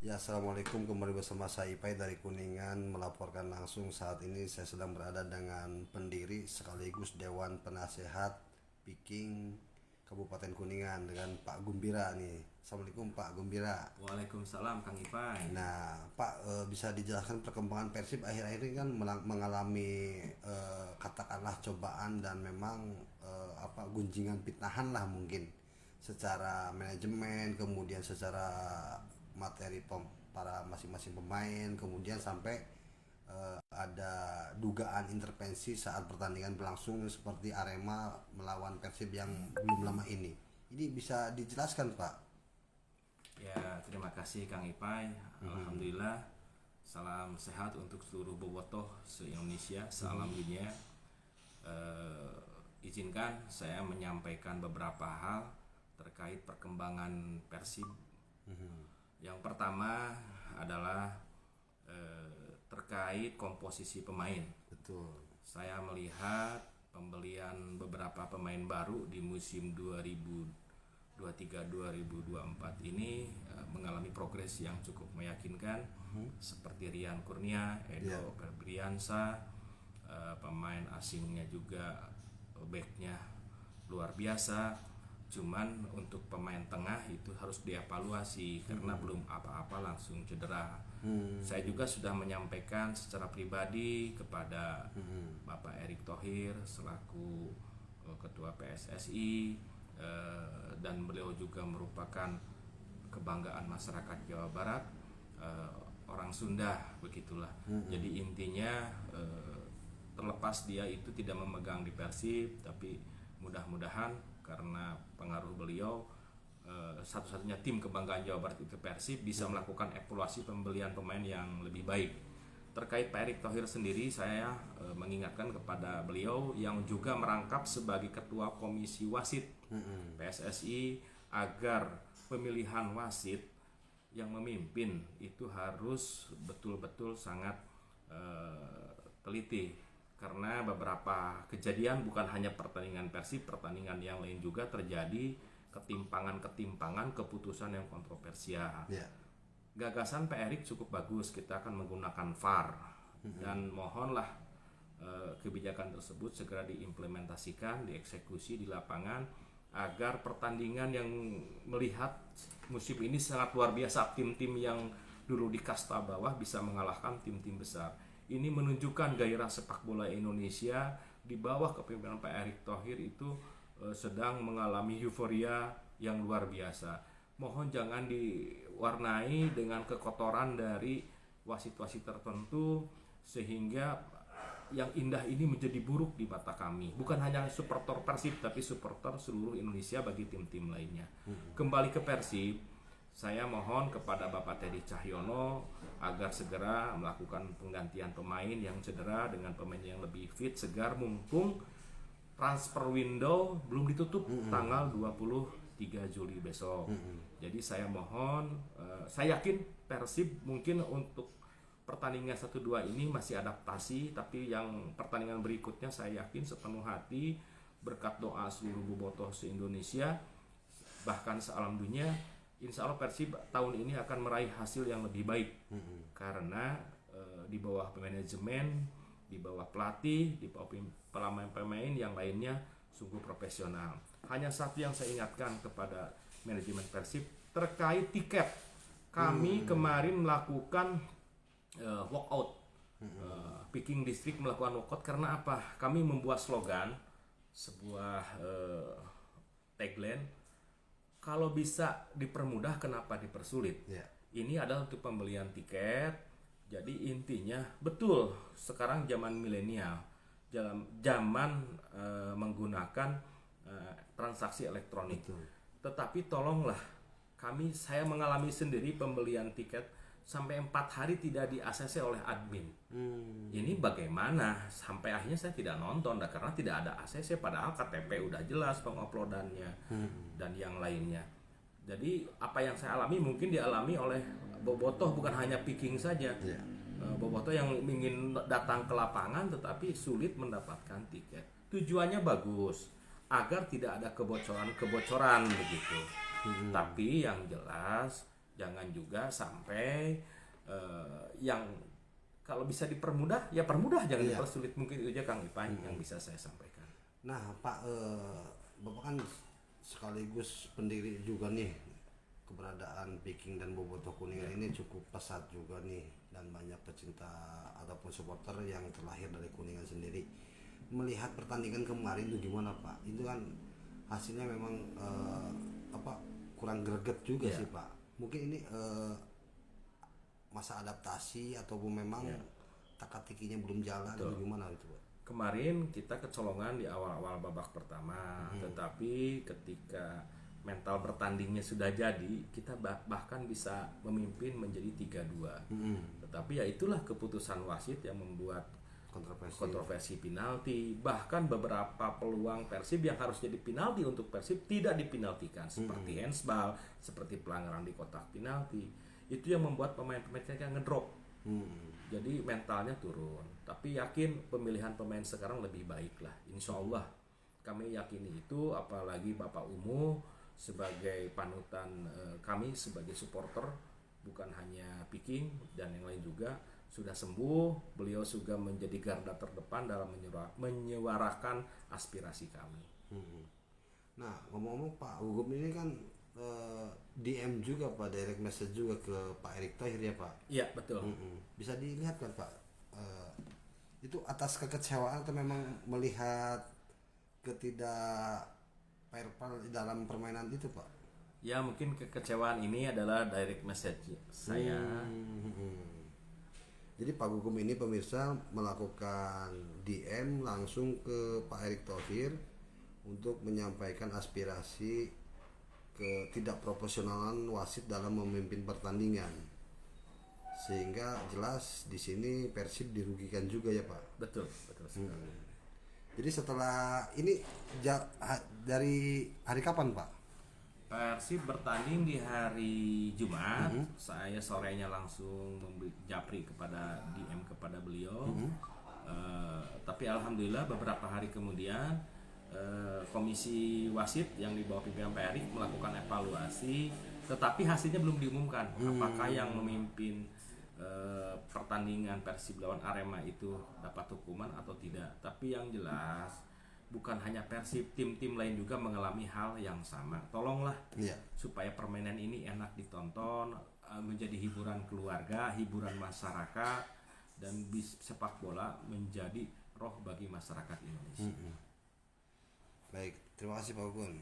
Ya, assalamualaikum, kembali bersama saya Ipai dari Kuningan melaporkan langsung. Saat ini saya sedang berada dengan pendiri sekaligus Dewan Penasehat Piking Kabupaten Kuningan dengan Pak Gumbira nih. Assalamualaikum Pak Gumbira. Waalaikumsalam Kang Ipai. Nah Pak, bisa dijelaskan perkembangan Persib akhir-akhir ini kan mengalami katakanlah cobaan dan memang gunjingan fitnahan lah mungkin secara manajemen, kemudian secara materi para masing-masing pemain, kemudian sampai ada dugaan intervensi saat pertandingan berlangsung seperti Arema melawan Persib yang belum lama ini. Ini bisa dijelaskan Pak? Ya, terima kasih Kang Ipai. Alhamdulillah. Salam sehat untuk seluruh bobotoh se-Indonesia, se-alam dunia. Izinkan saya menyampaikan beberapa hal terkait perkembangan Persib. Yang pertama adalah terkait komposisi pemain. Betul. Saya melihat pembelian beberapa pemain baru di musim 2023-2024 ini mengalami progres yang cukup meyakinkan, seperti Rian Kurnia, Edo Febriansa, pemain asingnya juga backnya luar biasa. Cuman untuk pemain tengah itu harus dievaluasi karena belum apa-apa langsung cedera. Saya juga sudah menyampaikan secara pribadi kepada Bapak Erick Thohir selaku Ketua PSSI, dan beliau juga merupakan kebanggaan masyarakat Jawa Barat, orang Sunda begitulah. Jadi intinya terlepas dia itu tidak memegang di Persib, tapi mudah-mudahan karena pengaruh beliau, satu-satunya tim kebanggaan Jawa Barat itu Persib bisa melakukan evaluasi pembelian pemain yang lebih baik. Terkait Pak Erick Thohir sendiri, saya mengingatkan kepada beliau yang juga merangkap sebagai ketua komisi wasit PSSI agar pemilihan wasit yang memimpin itu harus betul-betul sangat teliti, karena beberapa kejadian bukan hanya pertandingan Persib, pertandingan yang lain juga terjadi ketimpangan keputusan yang kontroversial. Gagasan Pak Erick cukup bagus, kita akan menggunakan VAR dan mohonlah kebijakan tersebut segera diimplementasikan, dieksekusi di lapangan agar pertandingan yang melihat musim ini sangat luar biasa, tim-tim yang dulu di kasta bawah bisa mengalahkan tim-tim besar. Ini menunjukkan gairah sepak bola Indonesia di bawah kepemimpinan Pak Erick Thohir itu sedang mengalami euforia yang luar biasa. Mohon jangan diwarnai dengan kekotoran dari wasit-wasit tertentu sehingga yang indah ini menjadi buruk di mata kami. Bukan hanya supporter Persib tapi supporter seluruh Indonesia bagi tim-tim lainnya. Kembali ke Persib, saya mohon kepada Bapak Teddy Cahyono agar segera melakukan penggantian pemain yang cedera dengan pemain yang lebih fit, segar, mumpung transfer window belum ditutup tanggal 23 Juli besok. Jadi saya mohon, saya yakin Persib mungkin untuk pertandingan 1-2 ini masih adaptasi, tapi yang pertandingan berikutnya saya yakin sepenuh hati berkat doa seluruh bobotoh se-Indonesia bahkan se-alam dunia, insya Allah Persib tahun ini akan meraih hasil yang lebih baik karena di bawah manajemen, di bawah pelatih, di bawah pemain-pemain yang lainnya sungguh profesional. Hanya satu yang saya ingatkan kepada manajemen Persib terkait tiket. Kami kemarin melakukan walkout, Piking District melakukan walkout karena apa? Kami membuat slogan, sebuah tagline, kalau bisa dipermudah kenapa dipersulit. Ini adalah untuk pembelian tiket. Jadi intinya betul sekarang zaman milenial, zaman menggunakan transaksi elektronik. Tetapi tolonglah saya mengalami sendiri pembelian tiket sampai 4 hari tidak di-ACC oleh admin. Ini bagaimana? Sampai akhirnya saya tidak nonton karena tidak ada ACC, padahal KTP udah jelas penguploadannya dan yang lainnya. Jadi apa yang saya alami mungkin dialami oleh bobotoh, bukan hanya Piking saja. Bobotoh yang ingin datang ke lapangan tetapi sulit mendapatkan tiket. Tujuannya bagus agar tidak ada kebocoran begitu. Tapi yang jelas Jangan juga sampai yang kalau bisa dipermudah ya permudah, jangan dipersulit. Mungkin itu aja Kang Ipan yang bisa saya sampaikan. Nah Pak, Bapak kan sekaligus pendiri juga nih, keberadaan Viking dan Bobotoh Kuningan ini cukup pesat juga nih, dan banyak pecinta ataupun supporter yang terlahir dari Kuningan sendiri. Melihat pertandingan kemarin itu gimana Pak? Itu kan hasilnya memang kurang greget juga sih Pak. Mungkin ini masa adaptasi ataupun memang teka-tekinya belum jalan atau gimana itu Pak? Kemarin kita kecolongan di awal-awal babak pertama, tetapi ketika mental bertandingnya sudah jadi, kita bahkan bisa memimpin menjadi 3-2. Tetapi ya itulah keputusan wasit yang membuat kontroversi penalti. Bahkan beberapa peluang Persib yang harus jadi penalti untuk Persib tidak dipinaltikan, seperti handsball, seperti pelanggaran di kotak penalti. Itu yang membuat pemain-pemainnya ngedrop. Jadi mentalnya turun. Tapi yakin pemilihan pemain sekarang lebih baik lah, insya Allah. Kami yakini itu, apalagi Bapak Umu sebagai panutan kami sebagai supporter, bukan hanya Viking dan yang lain juga sudah sembuh. Beliau juga menjadi garda terdepan dalam menyuarakan aspirasi kami. Nah ngomong-ngomong Pak Gugum ini kan DM juga Pak, direct message juga ke Pak Erick Thohir ya Pak? Iya betul. Bisa dilihat kan Pak, itu atas kekecewaan atau memang melihat ketidak fair play dalam permainan itu Pak? Ya mungkin kekecewaan ini adalah direct message saya. Jadi Pak Gugum ini pemirsa melakukan DM langsung ke Pak Erick Thohir untuk menyampaikan aspirasi ketidakprofesionalan wasit dalam memimpin pertandingan, sehingga jelas di sini Persib dirugikan juga ya Pak. Betul sekali. Jadi setelah ini dari hari kapan Pak? Persib bertanding di hari Jumat. Saya sorenya langsung japri kepada DM kepada beliau. Tapi alhamdulillah beberapa hari kemudian komisi wasit yang di bawah pimpinan Pak Erick melakukan evaluasi, tetapi hasilnya belum diumumkan. Apakah yang memimpin pertandingan Persib lawan Arema itu dapat hukuman atau tidak. Tapi yang jelas bukan hanya Persib, tim-tim lain juga mengalami hal yang sama. Tolonglah supaya permainan ini enak ditonton, menjadi hiburan keluarga, hiburan masyarakat, dan sepak bola menjadi roh bagi masyarakat Indonesia. Baik, terima kasih Pak Gun.